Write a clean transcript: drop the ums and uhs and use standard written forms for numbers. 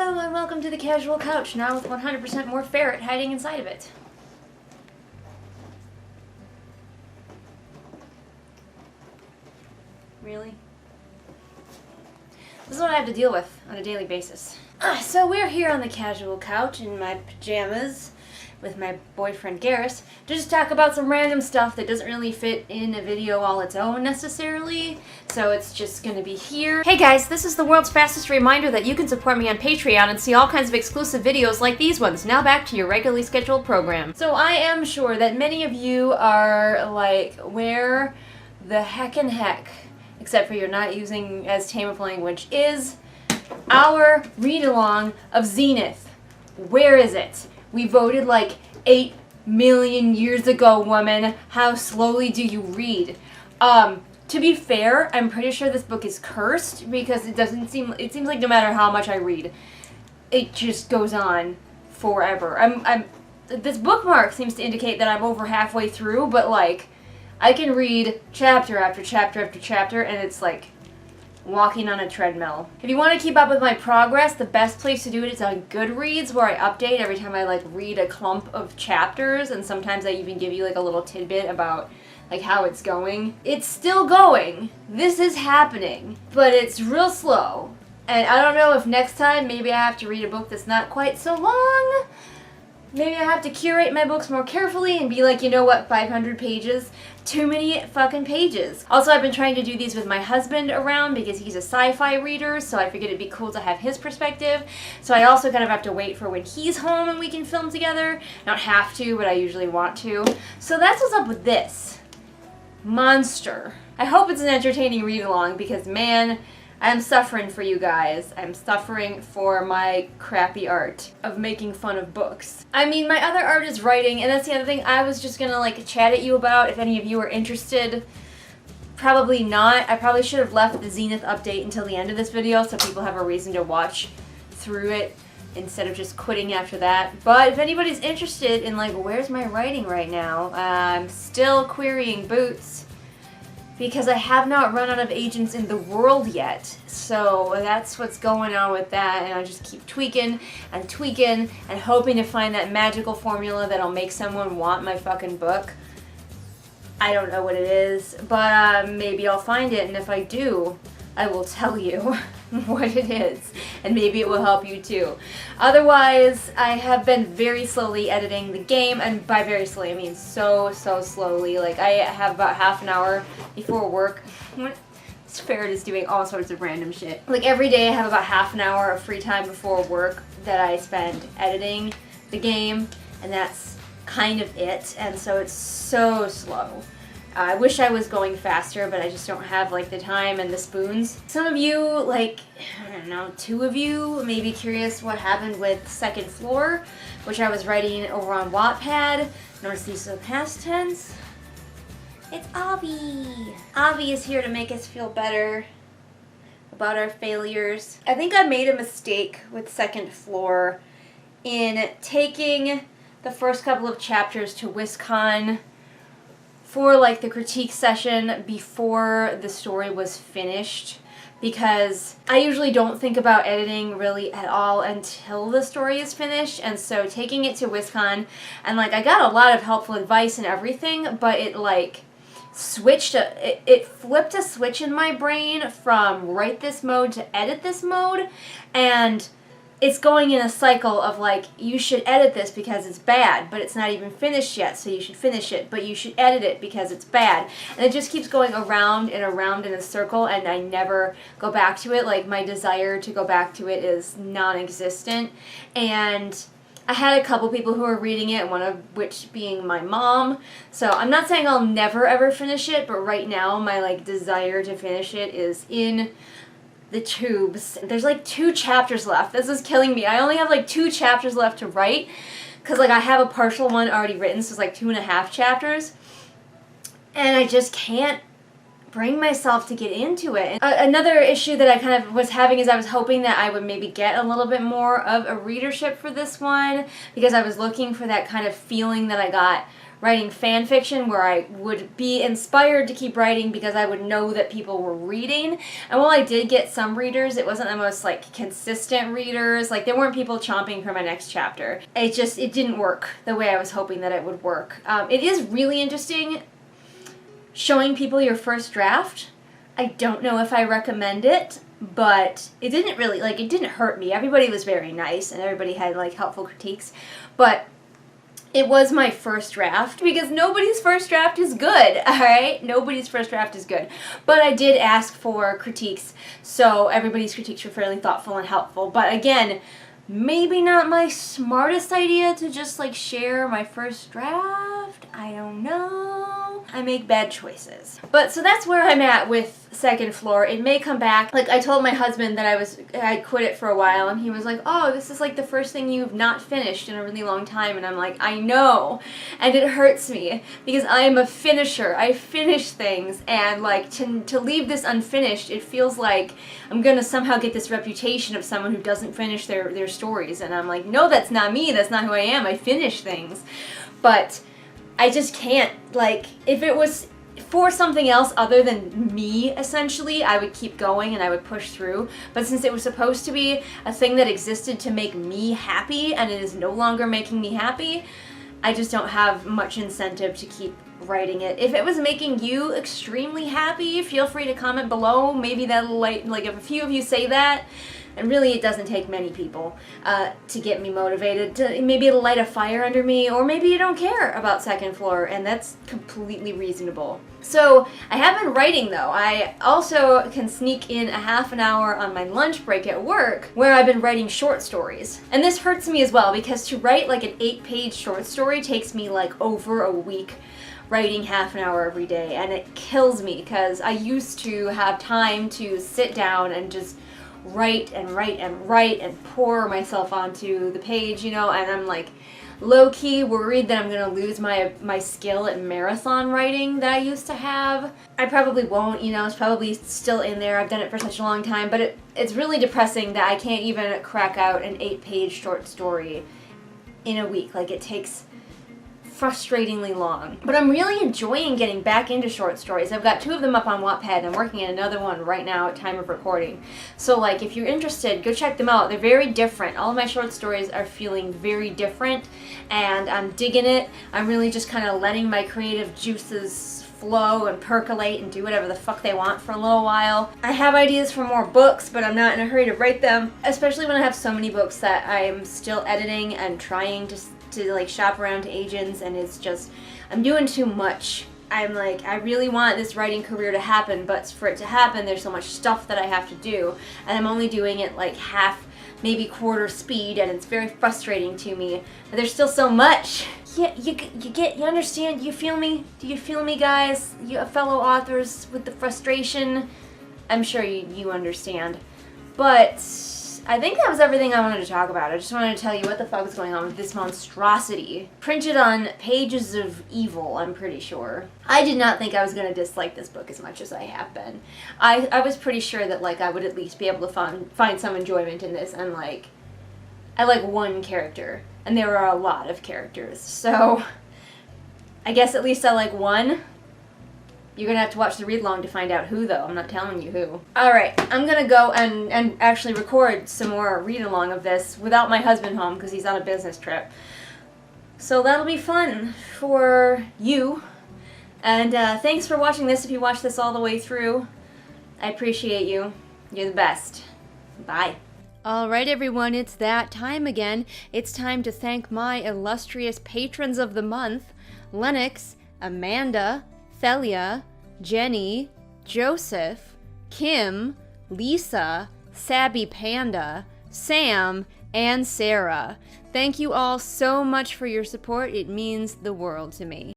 Hello and welcome to the casual couch, now with 100% more ferret hiding inside of it. Really? This is what I have to deal with on a daily basis. So we're here on the casual couch in my pajamas with my boyfriend Garrus to just talk about some random stuff that doesn't really fit in a video all its own necessarily, so it's just gonna be here. Hey guys, this is the world's fastest reminder that you can support me on Patreon and see all kinds of exclusive videos like these ones. Now back to your regularly scheduled program. So I am sure that many of you are like, where the heckin' heck, except for you're not using as tame of language, is our read-along of Zenith. Where is it? We voted like 8 million years ago, woman. How slowly do you read? To be fair, I'm pretty sure this book is cursed because it seems like no matter how much I read, it just goes on forever. This bookmark seems to indicate that I'm over halfway through, but like, I can read chapter after chapter after chapter and it's like walking on a treadmill. If you want to keep up with my progress, the best place to do it is on Goodreads, where I update every time I like read a clump of chapters, and sometimes I even give you like a little tidbit about like how it's going. It's still going. This is happening, but it's real slow. And I don't know if next time maybe I have to read a book that's not quite so long. Maybe I have to curate my books more carefully and be like, you know what, 500 pages? Too many fucking pages. Also, I've been trying to do these with my husband around because he's a sci-fi reader, so I figured it'd be cool to have his perspective. So I also kind of have to wait for when he's home and we can film together. Not have to, but I usually want to. So that's what's up with this monster. I hope it's an entertaining read-along because, man, I'm suffering for you guys. I'm suffering for my crappy art of making fun of books. I mean, my other art is writing, and that's the other thing I was just gonna like chat at you about if any of you are interested. Probably not. I probably should have left the Zenith update until the end of this video so people have a reason to watch through it instead of just quitting after that. But if anybody's interested in like, where's my writing right now? I'm still querying Boots, because I have not run out of agents in the world yet. So that's what's going on with that, and I just keep tweaking and tweaking and hoping to find that magical formula that'll make someone want my fucking book. I don't know what it is, but maybe I'll find it, and if I do, I will tell you what it is, and maybe it will help you too. Otherwise, I have been very slowly editing the game, and by very slowly, I mean so slowly. Like, I have about half an hour before work. This ferret is doing all sorts of random shit. Like, every day I have about half an hour of free time before work that I spend editing the game, and that's kind of it, and so it's so slow. I wish I was going faster, but I just don't have like the time and the spoons. Some of you, like, I don't know, 2 of you may be curious what happened with Second Floor, which I was writing over on Wattpad. Notice these are the past tense. It's Avi. Avi is here to make us feel better about our failures. I think I made a mistake with Second Floor in taking the first couple of chapters to WisCon for like the critique session before the story was finished, because I usually don't think about editing really at all until the story is finished. And so taking it to WisCon, and like I got a lot of helpful advice and everything, but it like it flipped a switch in my brain from write this mode to edit this mode, and it's going in a cycle of like, you should edit this because it's bad, but it's not even finished yet, so you should finish it, but you should edit it because it's bad. And it just keeps going around and around in a circle, and I never go back to it. Like, my desire to go back to it is non-existent. And I had a couple people who were reading it, one of which being my mom. So I'm not saying I'll never ever finish it, but right now my like desire to finish it is in the tubes. There's like 2 chapters left. This is killing me. I only have like 2 chapters left to write, because like I have a partial one already written, so it's like 2.5 chapters, and I just can't bring myself to get into it. Another issue that I kind of was having is I was hoping that I would maybe get a little bit more of a readership for this one, because I was looking for that kind of feeling that I got writing fan fiction where I would be inspired to keep writing because I would know that people were reading. And while I did get some readers, it wasn't the most like consistent readers. Like there weren't people chomping for my next chapter. It didn't work the way I was hoping that it would work. It is really interesting showing people your first draft. I don't know if I recommend it, but it didn't really, like, it didn't hurt me. Everybody was very nice and everybody had like helpful critiques, but it was my first draft because nobody's first draft is good, alright? Nobody's first draft is good. But I did ask for critiques, so everybody's critiques were fairly thoughtful and helpful. But again, maybe not my smartest idea to just like share my first draft. I don't know. I make bad choices. But so that's where I'm at with Second Floor. It may come back. Like I told my husband that I'd quit it for a while, and he was like, oh, this is like the first thing you've not finished in a really long time. And I'm like, I know. And it hurts me because I am a finisher. I finish things, and like to leave this unfinished, it feels like I'm gonna somehow get this reputation of someone who doesn't finish their stories. And I'm like, no, that's not me. That's not who I am. I finish things. But I just can't, like, if it was for something else other than me, essentially, I would keep going and I would push through. But since it was supposed to be a thing that existed to make me happy and it is no longer making me happy, I just don't have much incentive to keep writing it. If it was making you extremely happy, feel free to comment below. Maybe that'll like if a few of you say that. And really, it doesn't take many people to get me motivated. Maybe it'll light a fire under me, or maybe you don't care about Second Floor, and that's completely reasonable. So, I have been writing, though. I also can sneak in a half an hour on my lunch break at work, where I've been writing short stories. And this hurts me as well, because to write like an 8-page short story takes me like over a week, writing half an hour every day, and it kills me, because I used to have time to sit down and just write and write and write and pour myself onto the page, you know, and I'm like low-key worried that I'm gonna lose my skill at marathon writing that I used to have. I probably won't, you know, it's probably still in there. I've done it for such a long time, but it's really depressing that I can't even crack out an 8-page short story in a week. Like, it takes frustratingly long. But I'm really enjoying getting back into short stories. I've got 2 of them up on Wattpad, and I'm working on another one right now at time of recording. So like, if you're interested, go check them out. They're very different. All of my short stories are feeling very different, and I'm digging it. I'm really just kind of letting my creative juices flow and percolate and do whatever the fuck they want for a little while. I have ideas for more books, but I'm not in a hurry to write them, especially when I have so many books that I'm still editing and trying to like shop around to agents, and it's just, I'm doing too much. I'm like, I really want this writing career to happen, but for it to happen, there's so much stuff that I have to do, and I'm only doing it like half, maybe quarter speed, and it's very frustrating to me. And there's still so much. Yeah, you understand? You feel me? Do you feel me, guys? You fellow authors with the frustration? I'm sure you understand. But I think that was everything I wanted to talk about. I just wanted to tell you what the fuck was going on with this monstrosity. Printed on pages of evil, I'm pretty sure. I did not think I was going to dislike this book as much as I have been. I was pretty sure that like I would at least be able to find some enjoyment in this, and like, I like one character, and there are a lot of characters, so I guess at least I like one. You're gonna have to watch the read-along to find out who, though. I'm not telling you who. Alright, I'm gonna go and actually record some more read-along of this without my husband home, because he's on a business trip. So that'll be fun for you. And thanks for watching this if you watched this all the way through. I appreciate you. You're the best. Bye. Alright everyone, it's that time again. It's time to thank my illustrious patrons of the month: Lennox, Amanda, Thelia, Jenny, Joseph, Kim, Lisa, Sabby Panda, Sam, and Sarah. Thank you all so much for your support. It means the world to me.